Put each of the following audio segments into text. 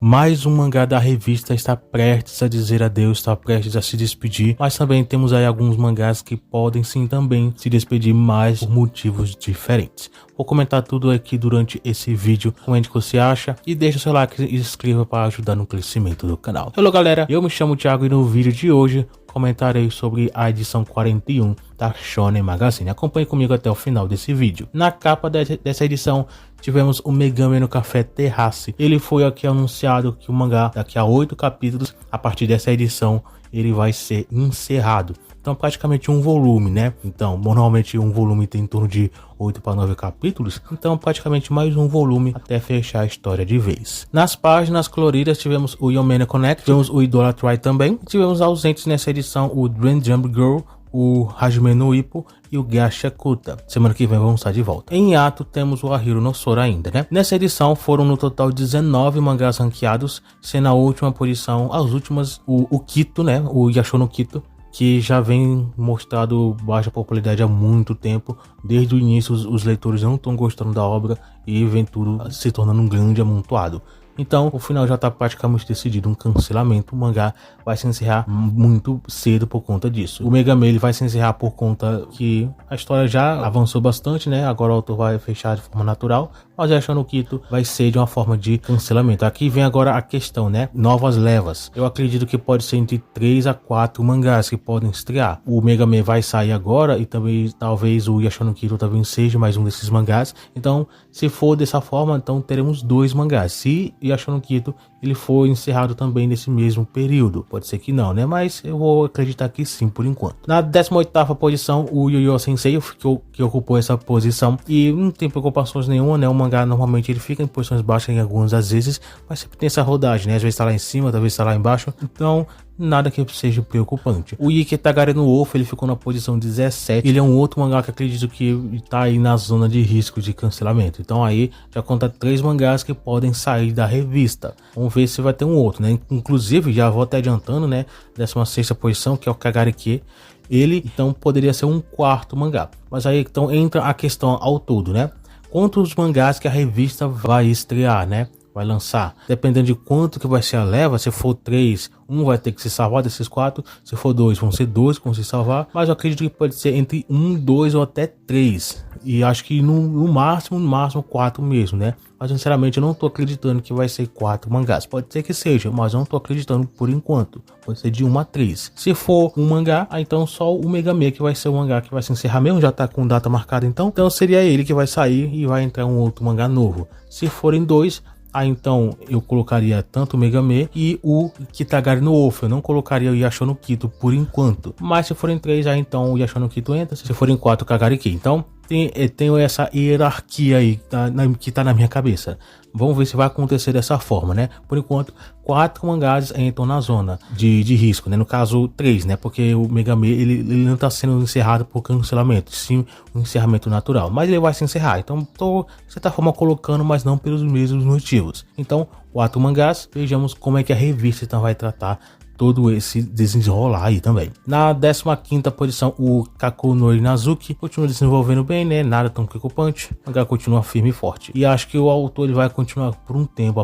Mais um mangá da revista está prestes a dizer adeus, está prestes a se despedir, mas também temos aí alguns mangás que podem sim também se despedir, mas por motivos diferentes. Vou comentar tudo aqui durante esse vídeo, comente o que você acha e deixa o seu like e se inscreva para ajudar no crescimento do canal. Hello galera, eu me chamo Thiago e no vídeo de hoje comentarei sobre a edição 41 da Shonen Magazine. Acompanhe comigo até o final desse vídeo. Na capa dessa edição tivemos o Megami no Café Terrace. Ele foi aqui anunciado que o mangá, daqui a 8 capítulos, a partir dessa edição, ele vai ser encerrado. Então praticamente um volume, né? Então normalmente um volume tem em torno de 8 para 9 capítulos, então praticamente mais um volume até fechar a história de vez. Nas páginas coloridas tivemos o Yomena Connect, tivemos o Idolatry também, tivemos ausentes nessa edição o Dream Jump Girl, o Hajime no Ippo e o Gacha Kuta. Semana que vem vamos estar de volta. Em ato temos o Ahiro no Sora ainda, né? Nessa edição foram no total 19 mangás ranqueados, sendo a última posição, as últimas, o Kito, né? O Yasho no Kito, que já vem mostrado baixa popularidade há muito tempo. Desde o início os leitores não estão gostando da obra e vem tudo se tornando um grande amontoado. Então o final já está praticamente decidido, um cancelamento. O mangá vai se encerrar muito cedo por conta disso. O Megami ele vai se encerrar por conta que a história já avançou bastante, né? Agora o autor vai fechar de forma natural, mas Yasho no Kito vai ser de uma forma de cancelamento. Aqui vem agora a questão, né? Novas levas. Eu acredito que pode ser entre 3 a 4 mangás que podem estrear. O Megami vai sair agora e também talvez o Yasho no Kito também seja mais um desses mangás. Então, se for dessa forma, então teremos 2 mangás. Se Yasho no Kito ele foi encerrado também nesse mesmo período, pode ser que não, né? Mas eu vou acreditar que sim por enquanto. Na 18ª posição, o Yu Yu Sensei que ocupou essa posição e não tem preocupações nenhuma, né? O mangá normalmente ele fica em posições baixas em algumas das vezes, mas sempre tem essa rodagem, né? Às vezes tá lá em cima, talvez tá lá embaixo, então nada que seja preocupante. O Ike Tagare no Wolf ele ficou na posição 17. Ele é um outro mangá que acredito que tá aí na zona de risco de cancelamento. Então aí já conta 3 mangás que podem sair da revista. Vamos ver se vai ter um outro, né? Inclusive já vou até adiantando, né? 16ª posição, que é o Kagariki. Ele então poderia ser um 4º mangá. Mas aí então entra a questão ao todo, né? Quantos mangás que a revista vai estrear, né? Vai lançar, dependendo de quanto que vai ser a leva. Se for 3, um vai ter que se salvar desses 4, se for 2, vão ser 2 que vão se salvar, mas eu acredito que pode ser entre 1, 2 ou até 3, e acho que no máximo 4 mesmo, né? Mas sinceramente eu não tô acreditando que vai ser 4 mangás. Pode ser que seja, mas eu não tô acreditando por enquanto. Pode ser de 1 a 3. Se for um mangá, então só o Megami que vai ser o mangá que vai se encerrar mesmo, já tá com data marcada então seria ele que vai sair e vai entrar um outro mangá novo. Se forem 2, então eu colocaria tanto o Megami e o Kitagari no Wolf. Eu não colocaria o Yasho no Kito por enquanto. Mas se forem 3, então o Yasho no Kito entra. Se forem 4, o Kagariki. Então tenho essa hierarquia aí que tá na minha cabeça. Vamos ver se vai acontecer dessa forma, né? Por enquanto, 4 mangás entram na zona de risco, né? No caso, 3, né? Porque o Megami ele não tá sendo encerrado por cancelamento, sim um encerramento natural. Mas ele vai se encerrar. Então, tô de certa forma colocando, mas não pelos mesmos motivos. Então, 4 mangás. Vejamos como é que a revista então vai tratar todo esse desenrolar aí também. Na 15ª posição, o Kaku no Inazuki continua desenvolvendo bem, né? Nada tão preocupante. O mangá continua firme e forte. E acho que o autor ele vai continuar por um tempo,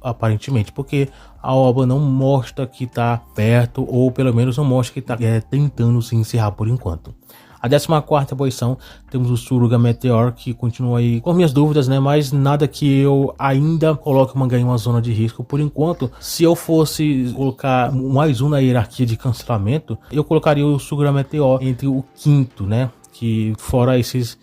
aparentemente, porque a obra não mostra que tá perto, ou pelo menos não mostra que tá tentando se encerrar por enquanto. A 14ª posição temos o Suruga Meteor, que continua aí com minhas dúvidas, né? Mas nada que eu ainda coloque o mangá em uma zona de risco. Por enquanto, se eu fosse colocar mais um na hierarquia de cancelamento, eu colocaria o Suruga Meteor entre o 5º, né? Que fora esses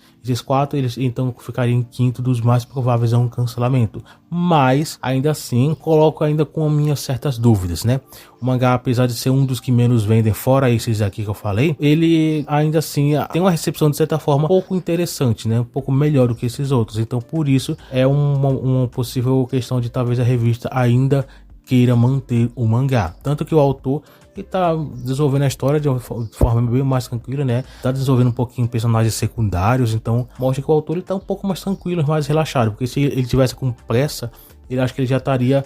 4, eles então ficariam em 5º dos mais prováveis a um cancelamento. Mas ainda assim coloco ainda com minhas certas dúvidas, né? O mangá, apesar de ser um dos que menos vendem, fora esses aqui que eu falei, ele ainda assim tem uma recepção de certa forma um pouco interessante, né? Um pouco melhor do que esses outros. Então por isso é uma possível questão de talvez a revista ainda queira manter o mangá. Tanto que o autor ele tá desenvolvendo a história de uma forma bem mais tranquila, né? Tá desenvolvendo um pouquinho personagens secundários, então mostra que o autor ele tá um pouco mais tranquilo, mais relaxado, porque se ele tivesse com pressa, ele acho que ele já estaria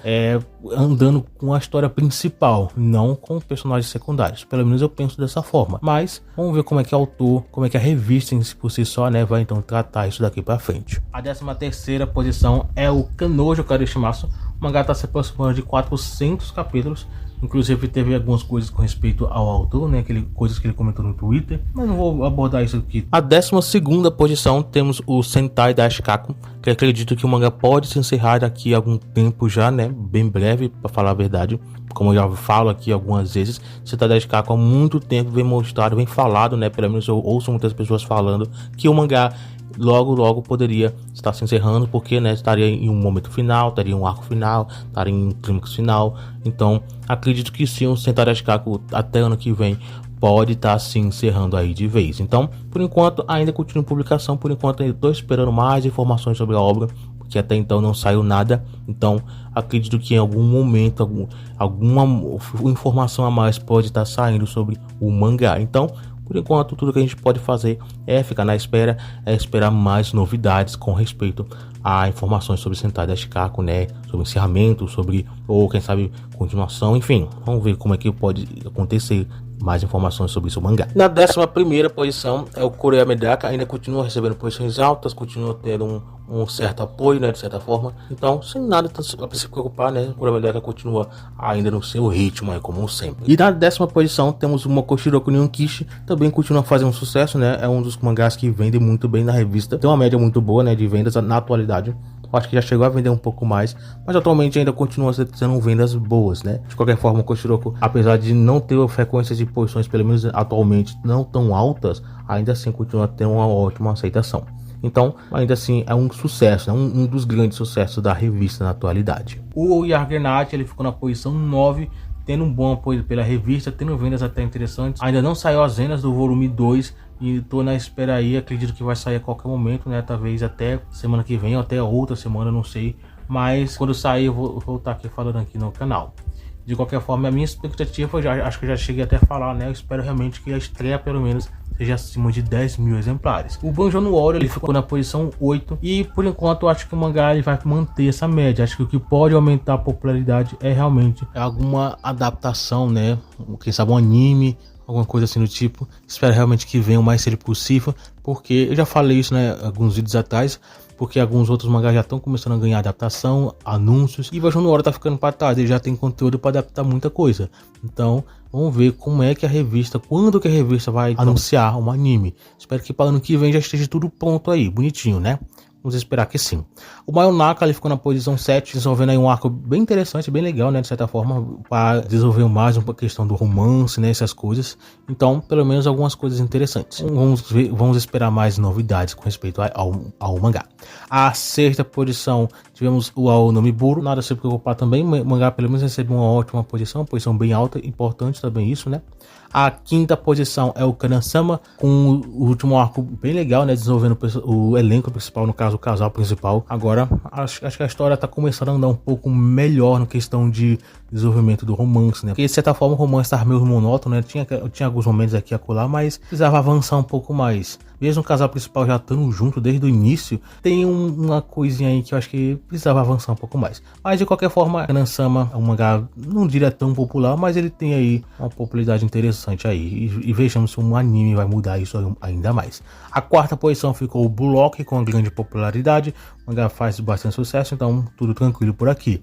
andando com a história principal, não com personagens secundários. Pelo menos eu penso dessa forma. Mas vamos ver como é que o autor, como é que a revista em si por si só, né, vai então tratar isso daqui para frente. A 13ª posição é o Kanojo Karishimasu, O mangá está se aproximando de 400 capítulos. Inclusive teve algumas coisas com respeito ao autor, né? Coisas que ele comentou no Twitter, mas não vou abordar isso aqui. A 12ª posição temos o Sentai da Ashikaku, que acredito que o mangá pode se encerrar daqui a algum tempo já, né? Bem breve, para falar a verdade. Como eu já falo aqui algumas vezes, Sentai da Ashikaku há muito tempo vem mostrado, vem falado, né? Pelo menos eu ouço muitas pessoas falando que o mangá logo poderia estar se encerrando, porque, né, estaria em um momento final, estaria um arco final, estaria em um clímax final. Então acredito que sim, o Sentai da Ashikaku até ano que vem pode estar se encerrando aí de vez. Então, por enquanto, ainda continua em publicação. Por enquanto, eu estou esperando mais informações sobre a obra, porque até então não saiu nada. Então acredito que em algum momento alguma informação a mais pode estar saindo sobre o mangá. Então, por enquanto, tudo que a gente pode fazer é ficar na espera, é esperar mais novidades com respeito a informações sobre Sentai da Ashikaku, né? Sobre encerramento, ou quem sabe, continuação, enfim. Vamos ver como é que pode acontecer mais informações sobre isso, o mangá. Na 11ª posição é o Koreya Medaka, ainda continua recebendo posições altas, continua tendo um certo apoio, né, de certa forma. Então, sem nada para se preocupar, né, o Koreya Medaka continua ainda no seu ritmo, aí, como sempre. E na 10ª posição temos o Mokoshiroku Nihonkishi, também continua fazendo sucesso, né, é um dos mangás que vende muito bem na revista, tem uma média muito boa, né, de vendas na atualidade. Eu acho que já chegou a vender um pouco mais, mas atualmente ainda continua sendo vendas boas, né? De qualquer forma, o Mokoshiroku, apesar de não ter frequências de posições, pelo menos atualmente, não tão altas, ainda assim continua tendo uma ótima aceitação. Então, ainda assim, é um sucesso, né? Um dos grandes sucessos da revista na atualidade. O Yargenat, ele ficou na posição 9, tendo um bom apoio pela revista, tendo vendas até interessantes. Ainda não saiu as vendas do volume 2 e tô na espera aí, acredito que vai sair a qualquer momento, né? Talvez até semana que vem ou até outra semana, não sei. Mas quando sair eu vou estar aqui falando aqui no canal. De qualquer forma, a minha expectativa, acho que eu já cheguei até a falar, né? Eu espero realmente que a estreia pelo menos seja acima de 10.000 exemplares. O Banjo no Warrior, ele ficou na posição 8 e por enquanto eu acho que o mangá ele vai manter essa média. Acho que o que pode aumentar a popularidade é realmente alguma adaptação, né? Quem sabe um anime, alguma coisa assim do tipo. Espero realmente que venha o mais cedo possível, porque eu já falei isso, né, alguns vídeos atrás, porque alguns outros mangás já estão começando a ganhar adaptação, anúncios, e o Banjo no Warrior tá ficando para trás, ele já tem conteúdo para adaptar muita coisa. Então vamos ver como é que a revista, quando que a revista vai anunciar um anime. Espero que para ano que vem já esteja tudo pronto aí, bonitinho, né? Vamos esperar que sim. O Mayonaka, ele ficou na posição 7, desenvolvendo aí um arco bem interessante, bem legal, né, de certa forma, para desenvolver mais uma questão do romance, né, essas coisas. Então, pelo menos algumas coisas interessantes. Vamos esperar mais novidades com respeito ao mangá. A 6ª posição, tivemos o Aonomiburo, nada a se preocupar também, o mangá pelo menos recebeu uma ótima posição, uma posição bem alta, importante também isso, né. A 5ª posição é o Kanan-sama, com o último arco bem legal, né, desenvolvendo o elenco principal, no caso o casal principal. Agora acho que a história tá começando a andar um pouco melhor na questão de desenvolvimento do romance, né, porque de certa forma o romance estava meio monótono, né, tinha alguns momentos aqui e acolá, mas precisava avançar um pouco mais. Mesmo o casal principal já estando junto desde o início, tem uma coisinha aí que eu acho que precisava avançar um pouco mais. Mas de qualquer forma, Kanan-sama é um mangá, não diria tão popular, mas ele tem aí uma popularidade interessante aí. E vejamos se um anime vai mudar isso ainda mais. A 4ª posição ficou o Blue Lock, com grande popularidade. O mangá faz bastante sucesso, então tudo tranquilo por aqui.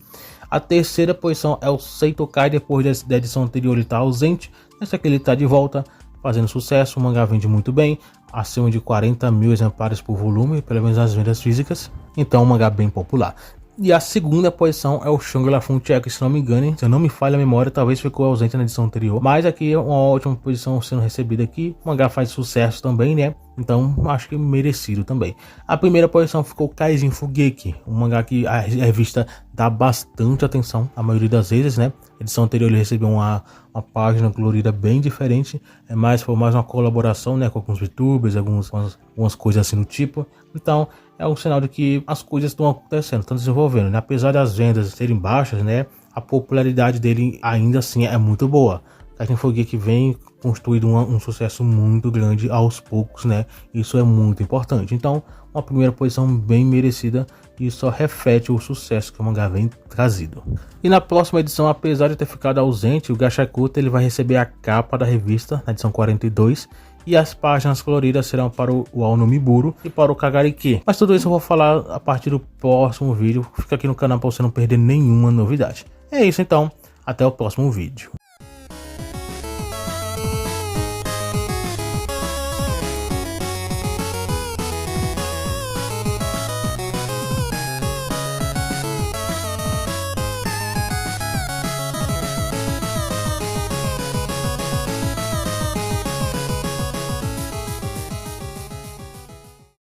A 3ª posição é o Seitokai, depois da edição anterior ele está ausente. Nessa aqui ele está de volta, fazendo sucesso. O mangá vende muito bem, acima de 40.000 exemplares por volume, pelo menos nas vendas físicas. Então é um mangá bem popular. E a 2ª posição é o Shangri-La Frontier, que se não me engano, se eu não me falha a memória, talvez ficou ausente na edição anterior. Mas aqui é uma ótima posição sendo recebida aqui. O mangá faz sucesso também, né? Então acho que merecido também. A 1ª posição ficou Kaijin Fugeki, um mangá que a revista dá bastante atenção, a maioria das vezes, né? A edição anterior ele recebeu uma página colorida bem diferente, foi mais uma colaboração, né, com alguns youtubers, algumas coisas assim do tipo. Então é um sinal de que as coisas estão acontecendo, estão desenvolvendo, né? Apesar das vendas serem baixas, né, a popularidade dele ainda assim é muito boa. Kaijin Fugeki vem construído um sucesso muito grande aos poucos, né? Isso é muito importante. Então, uma primeira posição bem merecida e só reflete o sucesso que o mangá vem trazido. E na próxima edição, apesar de ter ficado ausente, o Gachakuta ele vai receber a capa da revista, na edição 42, e as páginas coloridas serão para o Aonomiburo e para o Kagariki. Mas tudo isso eu vou falar a partir do próximo vídeo. Fica aqui no canal para você não perder nenhuma novidade. É isso então, até o próximo vídeo.